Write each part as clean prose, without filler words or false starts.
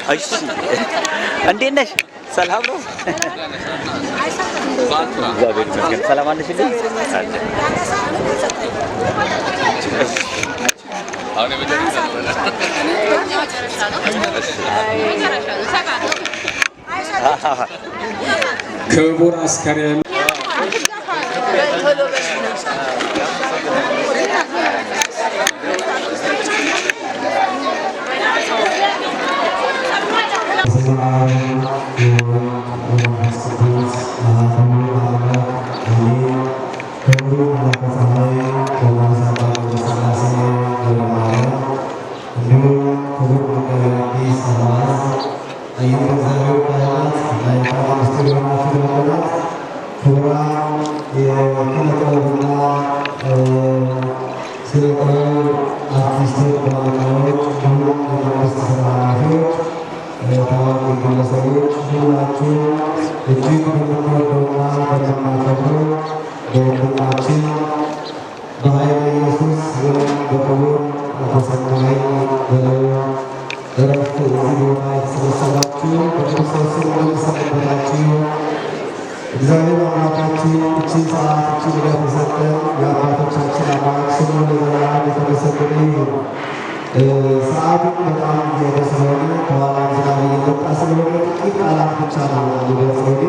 እሺ እንዴት ነሽ? ሰላም ነው? እግዚአብሔር ይመስገን። ሰላም አለሽልኝ? ክቡር አስከሬን እግዚአብሔር አምላካችን እቺን ሰዓት እቺን ዕለት የሰጠን የአባቶቻችን አምላክ ስሙ ለዘላለም የተመሰገነ ይሁን። ሰዓቱም በጣም እየሄደ ስለሆነ ከኋላ ዝናብ እየመጣ ስለሆነ ጥቂት ቃላት ብቻ ነው የሚገልጸው።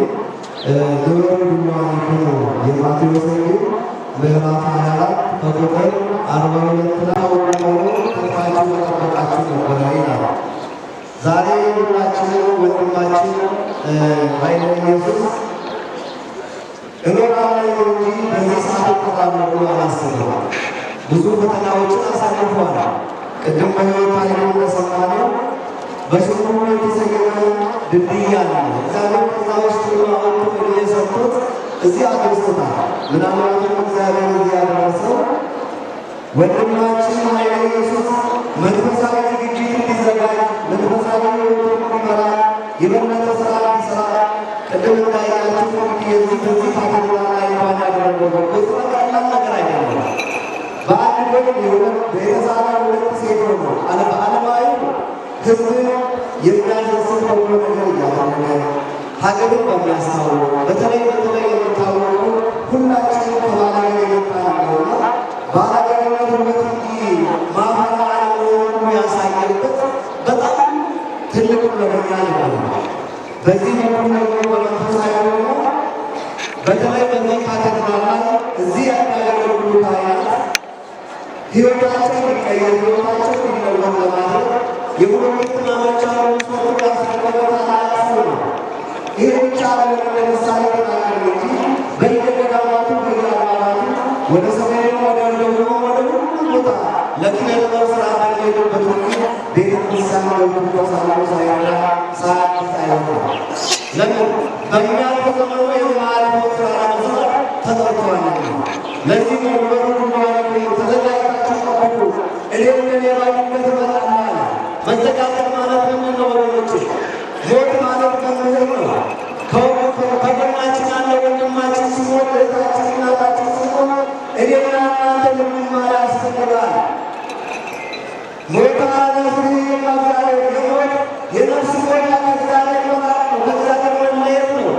ንበሩ ድሉዋኒክሙ የማቴዎስ ወንጌል ምዕራፍ 24 ከቁጥር 42 ላይ ወደሆነ ተስፋችሁ ተጠበቃችሁ ነበረ ይላል። ዛሬ ሁላችንም ወንድማችን ኃይለ ኢየሱስ እኖራለሁ እንጂ በዚህ ሰዓት እቀራለሁ ብሎ አላሰበም። ብዙ ፈተናዎችን አሳልፏል። ቅድም በሕይወት ታሪኩ እንደሰማነው በስሙ የተሰየመ ድልድይ አለ። እግዚአብሔር ከዛ ውስጥ አወጥቶ እድሜ ሰጥቶት እዚህ አድርሶታል። ምናልባትም እግዚአብሔር እዚህ ያደረሰው ወንድማችን ኃይለ ኢየሱስ መንፈሳዊ ዝግጅት እንዲዘጋጅ፣ መንፈሳዊ ሕይወቱን እንዲመራ፣ የበለጠ ስራ እንዲሰራ ቅድም እንዳያችሁ የዚህ በዚህ ካቴድራ ላይ እንኳን ያደረገው ብዙ ቀላል ነገር አይደለም። በአንድ ጎን የሆነ በተሳራ ሁለት ሴት ነው በዓለማዊ ሕዝብ የሚያደርሰው በጎ ነገር እያደረገ ሀገርን በሚያስታውቅ በተለይ የምታወቁ ሁላችንም ከባላገር የመጣን ነውና ባላገርነት ውበት እንጂ ማፈራ አለመሆኑ ያሳየበት በጣም ትልቅ ለኛ ነው። በዚህ በኩል ደግሞ በመንፈሳዊ ደግሞ በተለይ በዚህ ካቴድራል ላይ እዚህ ያገለገሉ ካህናት ሕይወታቸው ሊቀየር ሕይወታቸው ሊለወጥ ለማድረግ የሁለት ማመቻ መስፈርት ያስፈልገበታል ነው። ይህ ብቻ ለምሳሌ ተናገር እንጂ በየገዳማቱ በየአድባራቱ ወደ ሰሜኑ ወደ ደቡብ ወደ ሁሉም ቦታ ለኪነ ጥበብ ስራ በሚሄዱበት ወቅት ቤተ ክርስቲያን ገብቶ ሳሎ ሳይሆን ሳያድስ አይሆንም። ለምን በሚያልፈው ዘመኑ የማያልፈው ስራ ለመስራት ተጠርተዋል። ለዚህ ነው ንበሩ ድሉዋኒክሙ ተዘጋጅታችሁ ጠብቁ እኔ ወደ ሌባዊነት እመጣለሁ። መዘጋጀት ማለት ምንድን ነው ወገኖች? ሞት ማለት መምህር ነው። ከጎናችን ያለ ወንድማችን ሲሞት፣ እህታችን እናታችን ሲሞት እኔና እናንተ ልንማር ያስፈልጋል። ሞታ ነፍስ የማዛሬ የሞት የነፍስ ሞታ ከእግዚአብሔር መራቅ ነው፣ ከእግዚአብሔር መለየት ነው።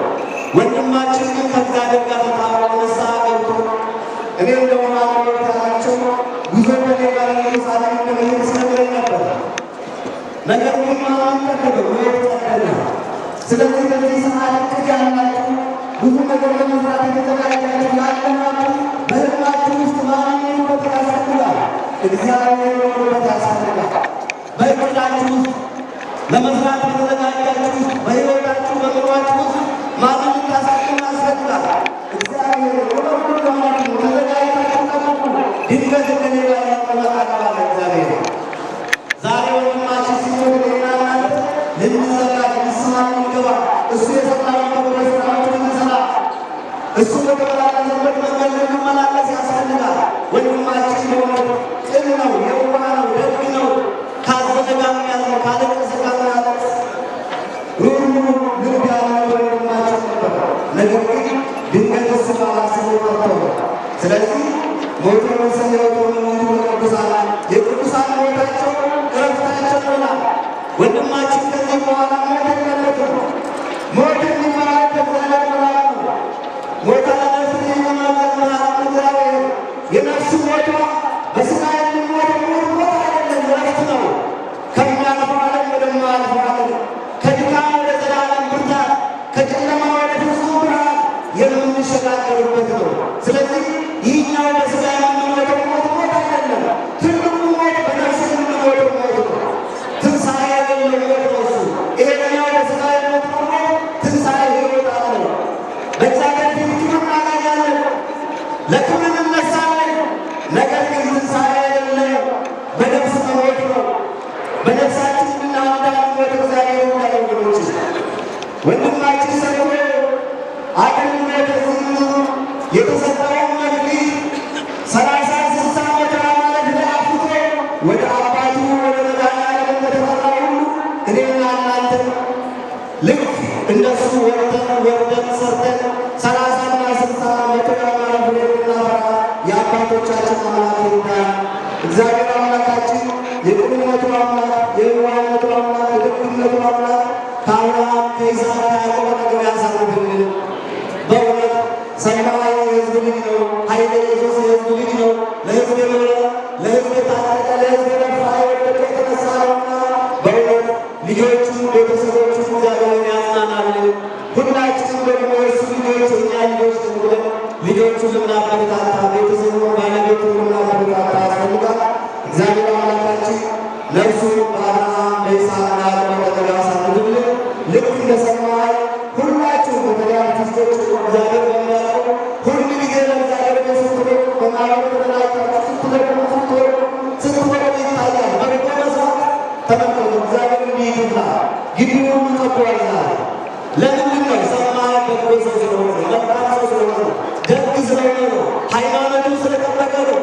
ወንድማችን ግን ከእግዚአብሔር ጋር ተጣብቆ ንስሐ ገብቶ እኔ እንደሆነ ያላቸው ጉዞ ከኔ ጋር ኢየሩሳሌም እንደሚሄድ ሲነግረኝ ነበር። ነገር ግን ማንተከበ ወይ ተቀደለ። ስለዚህ በዚህ ሰዓት እቅድ ያላችሁ ብዙ ነገር ለመስራት የተዘጋጃችሁ ያለናችሁ በህልማችሁ ውስጥ ማንነት ያስፈልጋል። እግዚአብሔር ውበት ያስፈልጋል። በእቅዳችሁ ውስጥ ለመስራት የተዘጋጃችሁ ውስጥ በሕይወታችሁ በኑሯችሁ ውስጥ ማንነት ያስፈልጋል። እግዚአብሔር ወደሁሉ ተዘጋጅታችሁ ጠብቁ። ድንገት እንደሌላ ያመጣቃል እግዚአብሔር ዛሬ ወንድማችን ሲሞት ሌላ እናንተ ልንዘጋጅ ንስሐ ልንገባ እሱ የሰራውን በጎ ስራዎችን ልንሰራ እሱ በተመላለሰበት መንገድ ልንመላለስ ያስፈልጋል። ወንድማችን በእውነት ቅን ነው፣ የዋህ ነው፣ ደግ ነው። ካዘነ ጋር ያለው ካለቀሰ ጋር ያለቅስ ሩሩ ልብ ያለው ወንድማችን ነበር። ነገር ግን ድንገት እሱ ባላሰበው ቀርቶ ስለዚህ ሞቶ መሰየቱ ቅዱሳን የቅዱሳን ሞታቸው እረፍታቸው ይሆናል። ወንድማችን ከዚህ በኋላ ሞት የለበትም። ሞት የሚባለው ከእግዚአብሔር መልአክ ነው። ሞተ ለነፍስ የሚመለከት እግዚአብሔር የነፍሱ ሞቷ በሥጋ የሚሞት ሞት አይደለም፣ ረፍት ነው። ከሚያልፈው ዓለም ወደማያልፈው ዓለም፣ ከድካም ወደ ዘላለም ብርታት፣ ከጨለማ ወደ ፍጹም ብርሃን የምንሸጋገርበት ነው። ስለዚህ ይህኛው በሥጋ የምንሞተው ሞት አይደለም። ትልቁ ሞት በነፍስ የምንሞተው ሞት ነው። ትንሣኤ የሌለው ሞት ነው እሱ። ይሄኛው በሥጋ የሞተው ሞት ትንሣኤ ሕይወት አለው። በእግዚአብሔር ፊት ክብር እናገኛለን፣ ለክብር እንነሳለን። ነገር ግን ትንሣኤ የሌለው በነፍስ መሞት ነው። በነፍሳችን የምናወዳት ሞት እግዚአብሔር እንዳለ ወገኖች ወንድማችን ሰርቶ አገልግሎት የተሰጠውን መክሊት 30-60 ዓመት ማለት ለአፍቶ ወደ አባቱ ወደ መድኃኒዓለም እንደተጠራ ሁሉ እኔና እናንተ ልክ እንደሱ ወርደን ሰርተን 30ና 60 ዓመት ማለት ብናፈራ የአባቶቻችን አምላክ ይርዳን። እግዚአብሔር አምላካችን የቅንነቱ አምላክ፣ የዋህነቱ አምላክ፣ የደግነቱ አምላክ ከአብርሃም ከይስሐቅ ከያዕቆብ አጠገብ ያሳርፍልን። በእውነት ሰማይ የሕዝብ ልጅ ነው። ኃይለ ኢየሱስ የሕዝብ ልጅ ነው። ለሕዝብ የኖረ ለሕዝብ የታጠቀ ለሕዝብ የለፋ የወደቀ የተነሳ ነውና በእውነት ልጆቹ ቤተሰቦቹ እግዚአብሔርን ያጽናናልን። ሁላችንም ደግሞ የእሱ ልጆች እኛ ልጆች ብለን ልጆቹን ልናበረታታ ቤተሰቡ ባለቤቱ ልናበረታታ ያስፈልጋል። እግዚአብሔር አምላካችን ነፍሱን በአብርሃም በይስሐቅና በያዕቆብ አጠገብ ያሳርፍልን። ልክ እንደ ሰማይ ሁላችሁ በተለይ አርቲስቶች እግዚአብሔር በሚያውቀው ሁሉ ጊዜ ለእግዚአብሔር ስትሮጡ በማለት ተደራጅታችሁ ስትወጡ ይታያል። በጎ መስራት ተመልከቱ። እግዚአብሔር እንዲህ ይላል፣ ግቢውን ጠብቋል ይላል። ለምንድን ነው? ሰማይ በጎ ሰው ስለሆነ ነው፣ መልካም ሰው ስለሆነ ነው፣ ደግ ስለሆነ ነው፣ ሃይማኖቱን ስለጠበቀ ነው።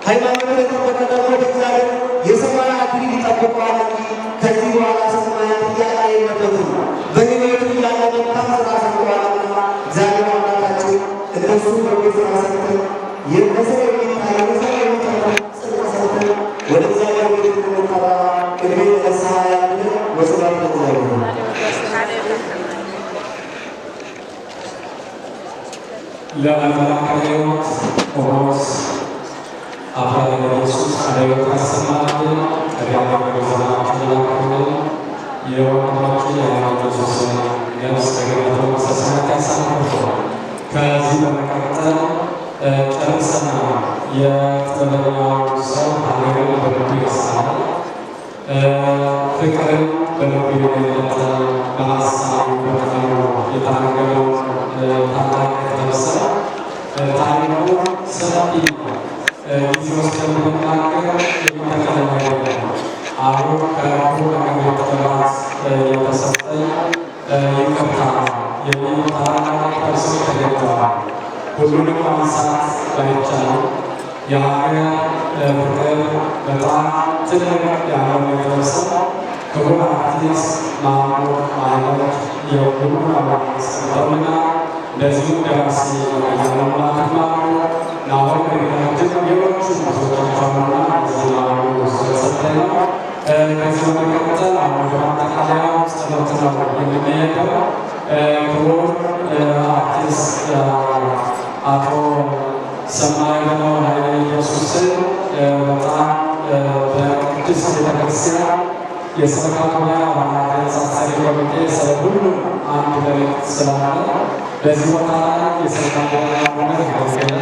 ሃይማኖቱን የጠበቀ ደግሞ እግዚአብሔር የሰማይ አክሊል ይጠብቀዋል እንጂ ከዚህ በኋላ ሰማይ ጥያቄ የለበትም። በሕይወቱ ያለ መልካም ሥራ ሰርተዋልና እግዚአብሔር አምላካችን እነሱ በጎ ሥራ ሰርተን የነሰው የሚታይ የሰው የሚጠራ ጽድቅ ሰርተን ወደ እግዚአብሔር ቤት እንድንጠራ ቅድሜ ለንስሐ ያለን ወስብሐት ለእግዚአብሔር። ለመልአከ ሕይወት ቆሞስ አባ ኢየሱስ አለዮት ያሰማልን። ከሪያለ ዘመናችን ላክልን። የወንድማችን የኢየሱስ ነፍስ ከገነተ መሰሰነት ያሳርፈው። ከዚህ በመቀጠል ጨርሰናል። የጥበበኛው ሰው ሀገርን በልቡ ያሳል፣ ፍቅርን በልቡ የገለጠ በሀሳቡ በቃሉ የተናገረው ታላቅ ተመሰለ። ታሪኩ ሰፊ ጊዜ ወስደን ብንናገር የሚጠቀለል አይደለም። አሁን ከራሱ ለመግለጥ ጥራት የተሰጠኝ ይቅርታ የሚሉ ታላላቅ ጥቅሶች ተገኝተዋል። ሁሉንም ማንሳት ባይቻልም የሀገር ፍቅር በጣም ትልቅ ያለው የደረሰው ክቡር አርቲስት ማሙድ አህመድ የሁሉ አባስጠውና እንደዚሁም ደራሲ ያለማትማሩ ናሆም ግርግናችን ሌሎቹ ብዙዎቻቸውና እዚህ ማሩ ስለሰጠኝ ነው። ከዚህ በመቀጠል አሁን ወደ ማጠቃለያው ጸሎት ነው የምንሄደው። ክቡር አርቲስት አቶ ሰማዕቱ ኃይለ ኢየሱስን በጣም በቅድስት ቤተክርስቲያን የሰበካ ጉባኤ አባላት የአስተዳዳሪ ኮሚቴ ስለ ሁሉም አንድ መልእክት ስላለ በዚህ ቦታ ላይ የሰበካ ጉባኤ አባላት ያገለ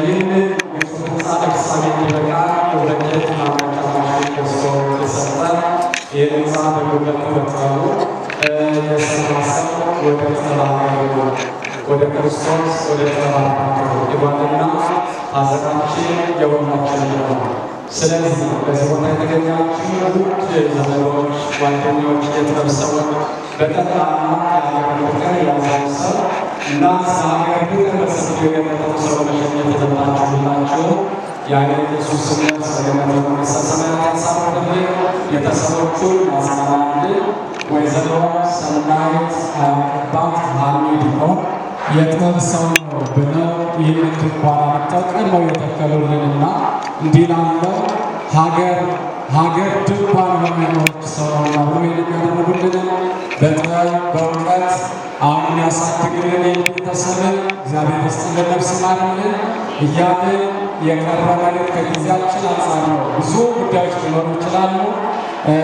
ይህንን የህንፃ ፍጻሜ እንዲበቃ የሁለት ማመልከቻ ማሽን ገዝቶ የሰጠ ይህ ህንፃ በጉልበት ተፈጠሩ የሰማሰብ ወደ ተባበሩ ወደ ክርስቶስ ወደ ተባበሩ የጓደኛ ሀዘናችን የሁላችን ነው። ስለዚህ በዚህ ቦታ የተገኛችሁ ውድ ዘመዶች፣ ጓደኞች፣ የጥበብ ሰዎች በጠቅላላ የሀገር ፍቅር የያዘው ሰው እና ስለ ሀገር ፍቅር በሰፊው የገለጠው ሰው መሸኘት የተመጣችሁላችሁ የኃይለ ኢየሱስን ነፍስ በገነተ መንግሥተ ሰማያት ያሳርፍልን፣ ቤተሰቦቹን ያጽናናልን። ወይዘሮ ሰናይት አባት ሐሚድ ነው የጥበብ ሰው ነው ብለው ይህንን ድንኳን አመጣው ቀድመው የተከሉልንና እንዲህ ላለው ሀገር ሀገር ድንኳን በማይኖሮች ሰው ነው ብሎ የሚያደርጉልን በጥበብ በእውቀት አሁን ያሳድግልን ቤተሰብን እግዚአብሔር ይስጥልን ነፍስ ይማርልን እያልን የቀረበልን ከጊዜያችን አንጻር ነው። ብዙ ጉዳዮች ሊኖሩ ይችላሉ።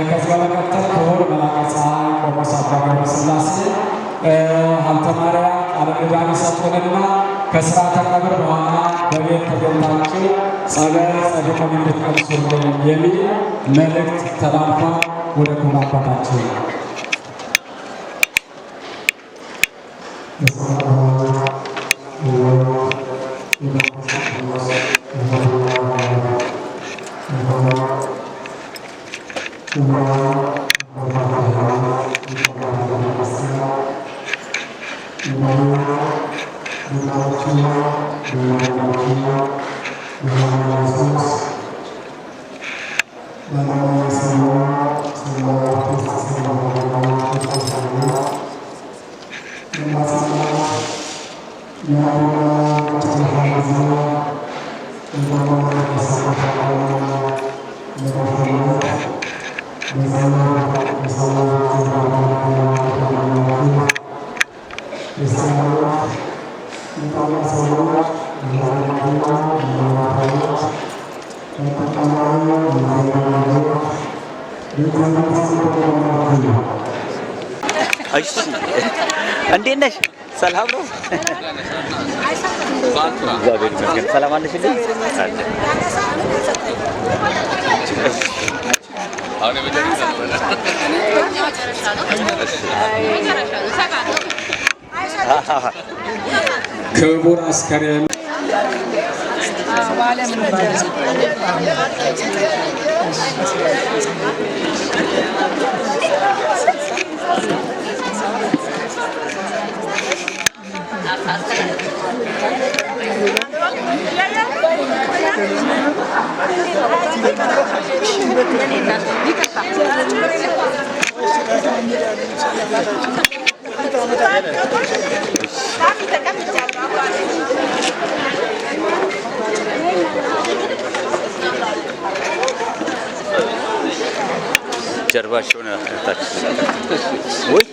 ከዚህ በመቀጠል ክቡር መልአከ ፀሐይ ቆሞስ አባ ገብረስላሴ ሀብተ ማርያም ቃለ ምዕዳን ይሰጡንና ከሥርዓተ ቀብር በኋላ በቤት ተገኝታችሁ ጸበል ጸድቁን እንድትቀምሱልን የሚል መልእክት ተላልፏል። ወደ ክቡር አባታችን እንዴት ነሽ? ሰላም ነው? እግዚአብሔር ይመስገን። ሰላም አለሽልኝ? ክቡር አስከሬን ጀርባቸውን አታች ወይ